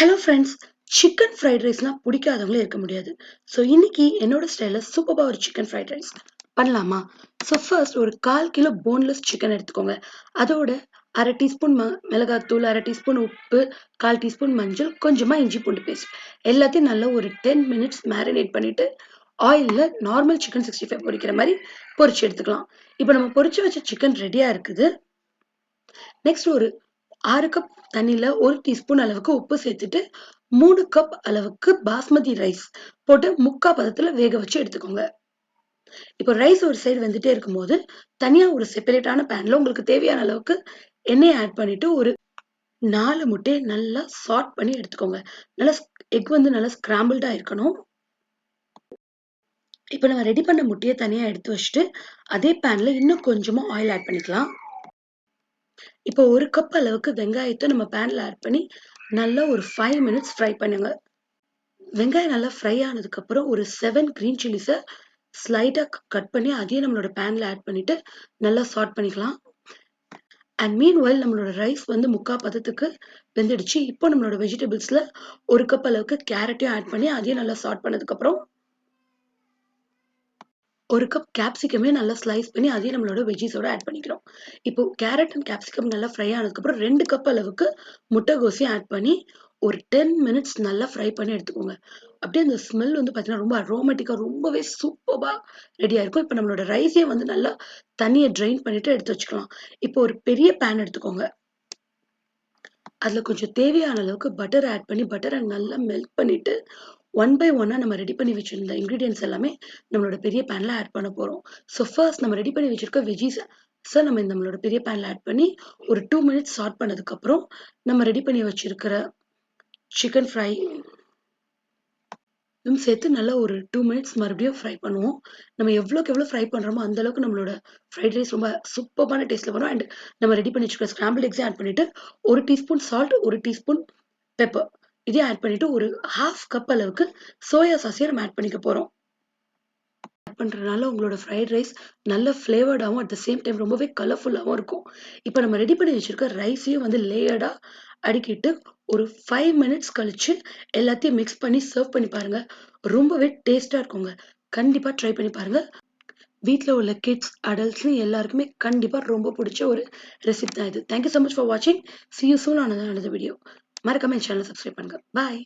Hello friends, chicken fried ரைஸ்னா பிடிக்காதவங்களே இருக்க முடியாது. So இன்னைக்கு என்னோட ஸ்டைலில் சூப்பராக ஒரு சிக்கன் ஃப்ரைட் ரைஸ் பண்ணலாமா? ஸோ ஃபர்ஸ்ட் ஒரு 1/4 கிலோ போன்லெஸ் சிக்கன் எடுத்துக்கோங்க. அதோட அரை டீஸ்பூன் மிளகாத்தூள், அரை டீஸ்பூன் உப்பு, 1/4 டீஸ்பூன் மஞ்சள், கொஞ்சமாக இஞ்சி பூண்டு பேஸ்ட் எல்லாத்தையும் நல்லா ஒரு 10 மினிட்ஸ் மேரினேட் பண்ணிட்டு ஆயிலில் நார்மல் சிக்கன் 65 பொரிக்கிற மாதிரி பொரிச்சு எடுத்துக்கலாம். இப்போ நம்ம பொரிச்சு வச்ச சிக்கன் ரெடியாக இருக்குது. நெக்ஸ்ட் ஒரு 6 கப் தண்ணியில 1 டீஸ்பூன் அளவுக்கு உப்பு சேர்த்துட்டு 3 கப் அளவுக்கு பாஸ்மதி ரைஸ் போட்டு முக்கா பதத்துல வேக வச்சு எடுத்துக்கோங்க. இப்போ ரைஸ் ஒரு சைடு வந்துட்டே இருக்கும்போது தனியா ஒரு செப்பரேட்டான பேன்ல உங்களுக்கு தேவையான அளவுக்கு எண்ணெய் ஆட் பண்ணிட்டு ஒரு 4 முட்டையை நல்லா சாட் பண்ணி எடுத்துக்கோங்க. நல்லா எக் வந்து நல்லா ஸ்கிராம்பிள்டா இருக்கணும். இப்போ நம்ம ரெடி பண்ண முட்டையை தனியா எடுத்து வச்சுட்டு அதே பேன்ல இன்னும் கொஞ்சமா ஆயில் ஆட் பண்ணிக்கலாம். இப்போ ஒரு கப் அளவுக்கு வெங்காயத்தை நம்ம பேன்ல ஆட் பண்ணி நல்லா ஒரு 5 மினிட்ஸ் ஃப்ரை பண்ணுங்க. வெங்காயம் நல்லா ஃப்ரை ஆனதுக்கு அப்புறம் ஒரு 7 கிரீன் சில்லிஸை ஸ்லைட்டா கட் பண்ணி அதையும் நம்மளோட பேன்ல ஆட் பண்ணிட்டு நல்லா சாட் பண்ணிக்கலாம். அண்ட் மீன் ஒயில் நம்மளோட ரைஸ் வந்து முக்கா பதத்துக்கு வெந்துடுச்சு. இப்போ நம்மளோட வெஜிடபிள்ஸ்ல ஒரு கப் அளவுக்கு கேரட்டையும் ஆட் பண்ணி அதையும் நல்லா சாட் பண்ணதுக்கு அப்புறம் ஒரு கப் கேப்சிகமே நல்லா ஸ்லைஸ் பண்ணி அதையும் நம்மளோட வெஜ்ஜீஸோட ஆட் பண்ணிக்கிறோம். இப்போ கேரட் அண்ட் கேப்சிகம் நல்லா ஃப்ரை ஆனதுக்கப்புறம் 2 கப் அளவுக்கு முட்டைகோஸையும் ஆட் பண்ணி ஒரு 10 மினிட்ஸ் நல்லா ஃப்ரை பண்ணி எடுத்துக்கோங்க. அப்படியே அந்த ஸ்மெல் வந்து பார்த்தீங்கன்னா ரொம்ப அரோமேட்டிக்கா ரொம்பவே சூப்பரா ரெடியா இருக்கும். இப்போ நம்மளோட ரைஸையும் வந்து நல்லா தண்ணியை ட்ரெயின் பண்ணிட்டு எடுத்து வச்சுக்கலாம். இப்போ ஒரு பெரிய பேன் எடுத்துக்கோங்க. அதுல கொஞ்சம் தேவையான அளவுக்கு பட்டர் ஆட் பண்ணி பட்டரை நல்லா மெல்ட் பண்ணிட்டு ஒன் பை ஒன்னா நம்ம ரெடி பண்ணி வச்சிருந்த இன்கிரீடியன்ஸ் எல்லாமே நம்மளோட பெரிய பேன்ல ஆட் பண்ண போறோம். ஸோ ஃபர்ஸ்ட் நம்ம ரெடி பண்ணி வச்சிருக்க வெஜ்ஜீஸ் நம்ம நம்மளோட பெரிய பேன்ல ஆட் பண்ணி ஒரு 2 மினிட்ஸ் சாட் பண்ணதுக்கு அப்புறம் நம்ம ரெடி பண்ணி வச்சிருக்கிற சிக்கன் ஃப்ரை சேர்த்து நல்லா ஒரு 2 மினிட்ஸ் மறுபடியும் ஃப்ரை பண்ணுவோம். நம்ம எவ்வளோக்கு எவ்வளோ ஃப்ரை பண்றோமோ அந்த அளவுக்கு நம்மளோட ஃப்ரைட் ரைஸ் ரொம்ப சூப்பரான டேஸ்ட்ல வரும். அண்ட் நம்ம ரெடி பண்ணி வச்சிருக்க ஸ்கிராம்பிள் எக்ஸையும் ஆட் பண்ணிட்டு ஒரு டீஸ்பூன் சால்ட், ஒரு டீஸ்பூன் பெப்பர் இதையும் ஆட் பண்ணிட்டு ஒரு 1/2 கப் அளவுக்கு சோயா சாஸையும் நம்ம ஆட் பண்ணிக்க போறோம். ஆட் பண்றதுனால உங்களோட ஃப்ரைட் ரைஸ் நல்ல ஃப்ளேவர்டாகவும் அட் த சேம் டைம் ரொம்பவே கலர்ஃபுல்லாகவும் இருக்கும். இப்போ நம்ம ரெடி பண்ணி வச்சிருக்க ரைஸையும் வந்து லேயர்டா அடுக்கிட்டு ஒரு 5 மினிட்ஸ் கழிச்சு எல்லாத்தையும் மிக்ஸ் பண்ணி சர்வ் பண்ணி பாருங்க. ரொம்பவே டேஸ்டா இருக்குங்க. கண்டிப்பா ட்ரை பண்ணி பாருங்க. வீட்ல உள்ள கிட்ஸ், அடல்ட்ஸ்னு எல்லாருக்குமே கண்டிப்பா ரொம்ப பிடிச்ச ஒரு ரெசிபி தான் இது. Thank you so much for watching. See you soon on another video. மறக்காம என் சேனலை சப்ஸ்கிரைப் பண்ணுங்க. பாய்.